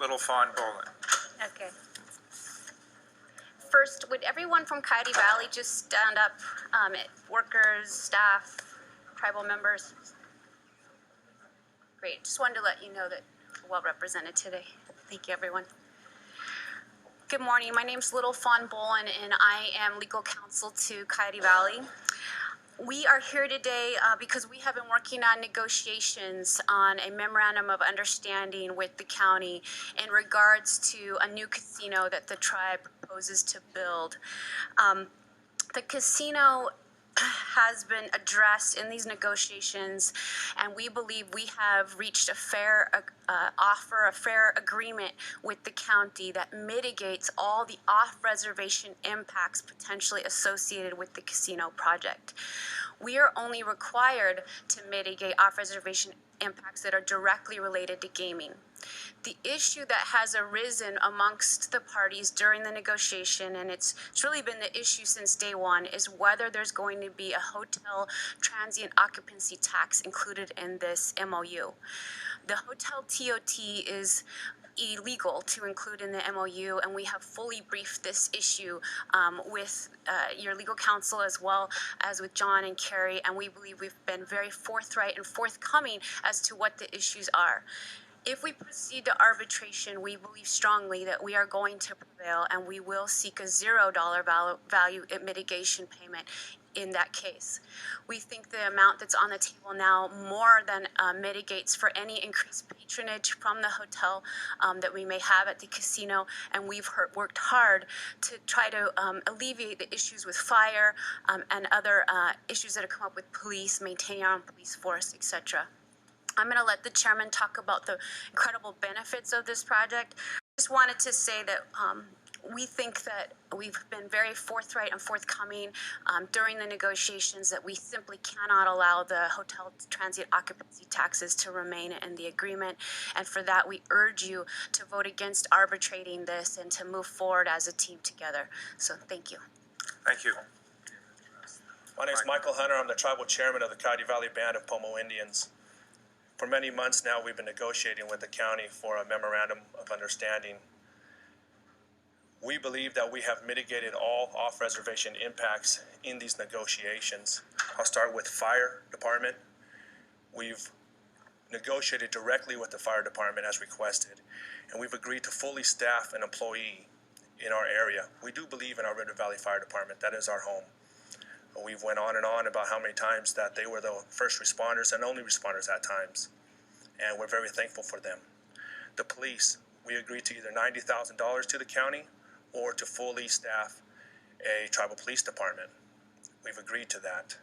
Little Fawn Bolin. Okay. First, would everyone from Coyote Valley just stand up? Workers, staff, tribal members? Great. Just wanted to let you know that we're well represented today. Thank you, everyone. Good morning. My name's Little Fawn Bolin, and I am legal counsel to Coyote Valley. We are here today because we have been working on negotiations on a memorandum of understanding with the county in regards to a new casino that the tribe proposes to build. The casino has been addressed in these negotiations, and we believe we have reached a fair offer, a fair agreement with the county that mitigates all the off-reservation impacts potentially associated with the casino project. We are only required to mitigate off-reservation impacts that are directly related to gaming. The issue that has arisen amongst the parties during the negotiation, and it's really been the issue since day one, is whether there's going to be a hotel transient occupancy tax included in this MOU. The hotel TOT is illegal to include in the MOU, and we have fully briefed this issue with your legal counsel as well as with John and Carrie, and we believe we've been very forthright and forthcoming as to what the issues are. If we proceed to arbitration, we believe strongly that we are going to prevail, and we will seek a $0 value mitigation payment in that case. We think the amount that's on the table now more than mitigates for any increased patronage from the hotel that we may have at the casino, and we've worked hard to try to alleviate the issues with fire and other issues that have come up with police, maintaining our own police force, etc. I'm going to let the chairman talk about the incredible benefits of this project. I just wanted to say that we think that we've been very forthright and forthcoming during the negotiations, that we simply cannot allow the hotel transient occupancy taxes to remain in the agreement. And for that, we urge you to vote against arbitrating this and to move forward as a team together. So thank you. Thank you. My name is Michael Hunter. I'm the tribal chairman of the Coyote Valley Band of Pomo Indians. For many months now, we've been negotiating with the county for a memorandum of understanding. We believe that we have mitigated all off-reservation impacts in these negotiations. I'll start with fire department. We've negotiated directly with the fire department as requested, and we've agreed to fully staff an employee in our area. We do believe in our River Valley Fire Department. That is our home. We've went on and on about how many times that they were the first responders and only responders at times, and we're very thankful for them. The police, we agreed to either $90,000 to the county or to fully staff a tribal police department. We've agreed to that.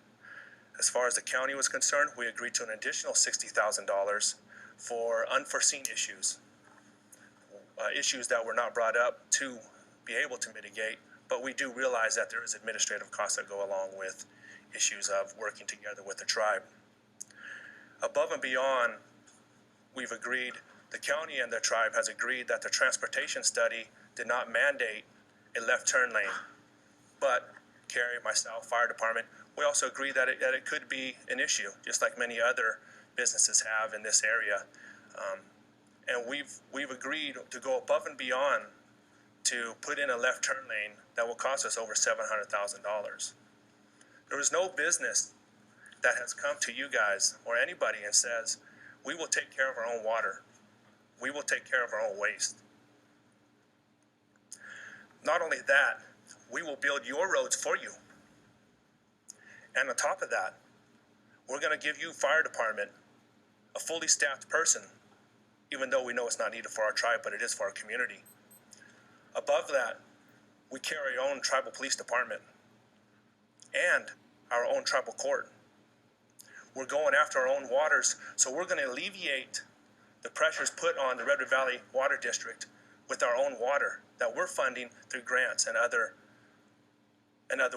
As far as the county was concerned, we agreed to an additional $60,000 for unforeseen issues, issues that were not brought up to be able to mitigate. But we do realize that there is administrative costs that go along with issues of working together with the tribe. Above and beyond, we've agreed, the county and the tribe has agreed that the transportation study did not mandate a left turn lane. But Carrie, myself, fire department, we also agree that it could be an issue, just like many other businesses have in this area. And we've agreed to go above and beyond to put in a left turn lane that will cost us over $700,000. There is no business that has come to you guys or anybody and says, we will take care of our own water. We will take care of our own waste. Not only that, we will build your roads for you. And on top of that, we're going to give you fire department a fully staffed person, even though we know it's not needed for our tribe, but it is for our community. Above that, we carry our own tribal police department and our own tribal court. We're going after our own waters, so we're going to alleviate the pressures put on the Red River Valley Water District with our own water that we're funding through grants and other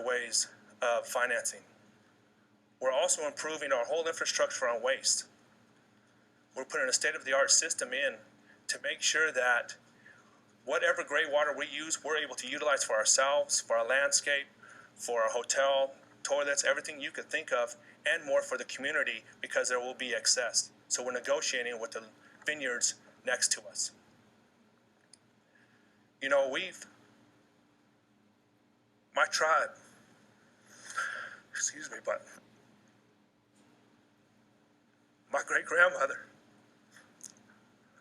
ways of financing. We're also improving our whole infrastructure on waste. We're putting a state-of-the-art system in to make sure that whatever gray water we use, we're able to utilize for ourselves, for our landscape, for our hotel, toilets, everything you could think of, and more for the community, because there will be excess. So we're negotiating with the vineyards next to us. You know, my tribe, excuse me, but my great-grandmother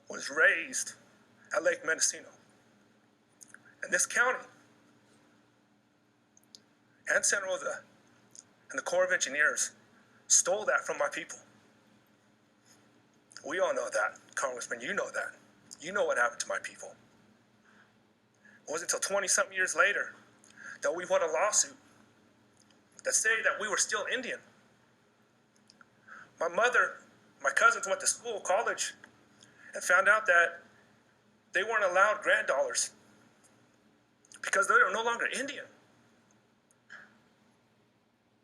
was raised at Lake Mendocino. And this county and Santa Rosa and the Corps of Engineers stole that from my people. We all know that, Congressman, you know that. You know what happened to my people. It wasn't until 20-something years later that we won a lawsuit that said that we were still Indian. My mother, my cousins went to school, college, and found out that they weren't allowed grant dollars because they were no longer Indian.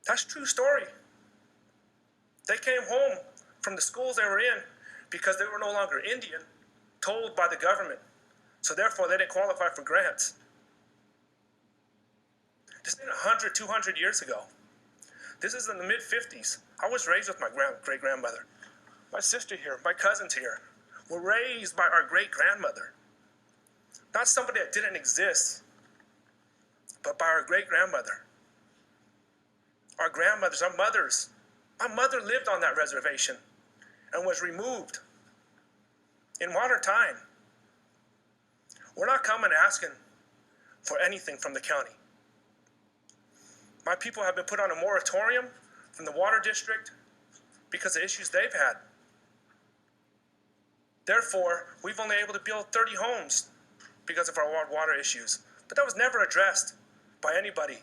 That's a true story. They came home from the schools they were in because they were no longer Indian, told by the government. So therefore, they didn't qualify for grants. This is 100, 200 years ago. This is in the mid-50s. I was raised with my great-grandmother. My sister here, my cousins here, were raised by our great-grandmother. Not somebody that didn't exist, but by our great-grandmother. Our grandmothers, our mothers. My mother lived on that reservation and was removed in modern time. We're not coming asking for anything from the county. My people have been put on a moratorium from the water district because of issues they've had. Therefore, we've only able to build 30 homes because of our water issues. But that was never addressed by anybody.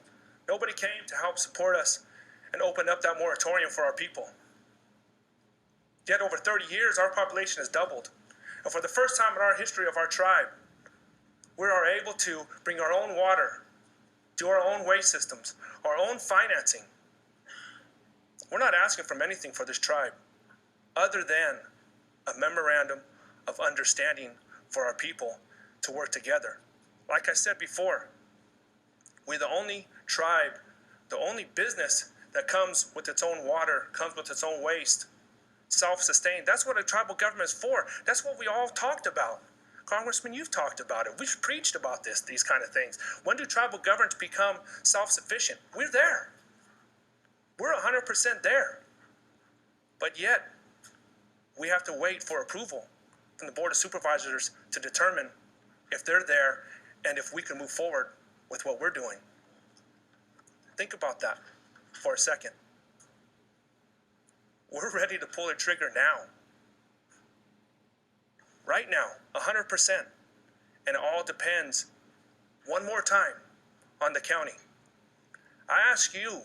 Nobody came to help support us and open up that moratorium for our people. Yet over 30 years, our population has doubled. And for the first time in our history of our tribe, we are able to bring our own water, do our own waste systems, our own financing. We're not asking for anything for this tribe other than a memorandum of understanding for our people to work together. Like I said before, we're the only tribe, the only business that comes with its own water, comes with its own waste, self-sustained. That's what a tribal government is for. That's what we all talked about. Congressman, you've talked about it. We've preached about these kind of things. When do tribal governments become self-sufficient? We're there. We're 100% there. But yet, we have to wait for approval from the Board of Supervisors to determine if they're there and if we can move forward with what we're doing. Think about that for a second. We're ready to pull the trigger now. Right now, 100%. And it all depends, one more time, on the county. I ask you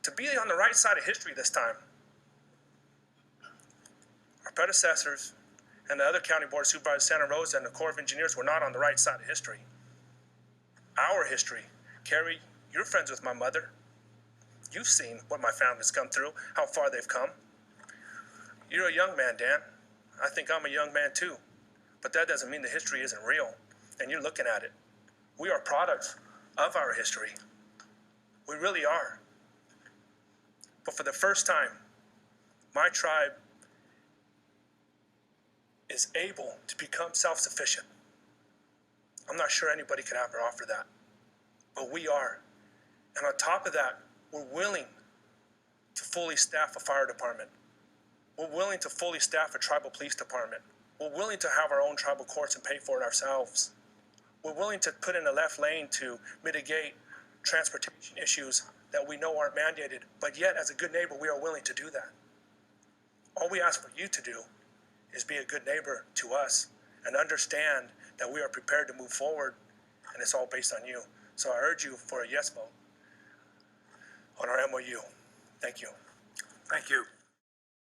to be on the right side of history this time. Our predecessors and the other county board of supervisors, Santa Rosa, and the Corps of Engineers were not on the right side of history. Our history. Carrie, you're friends with my mother. You've seen what my family's come through, how far they've come. You're a young man, Dan. I think I'm a young man too. But that doesn't mean the history isn't real. And you're looking at it. We are products of our history. We really are. But for the first time, my tribe is able to become self-sufficient. I'm not sure anybody could ever offer that. But we are. And on top of that, we're willing to fully staff a fire department. We're willing to fully staff a tribal police department. We're willing to have our own tribal courts and pay for it ourselves. We're willing to put in a left lane to mitigate transportation issues that we know aren't mandated, but yet as a good neighbor, we are willing to do that. All we ask for you to do is be a good neighbor to us and understand that we are prepared to move forward, and it's all based on you. So I urge you for a yes vote on our MOU. Thank you. Thank you.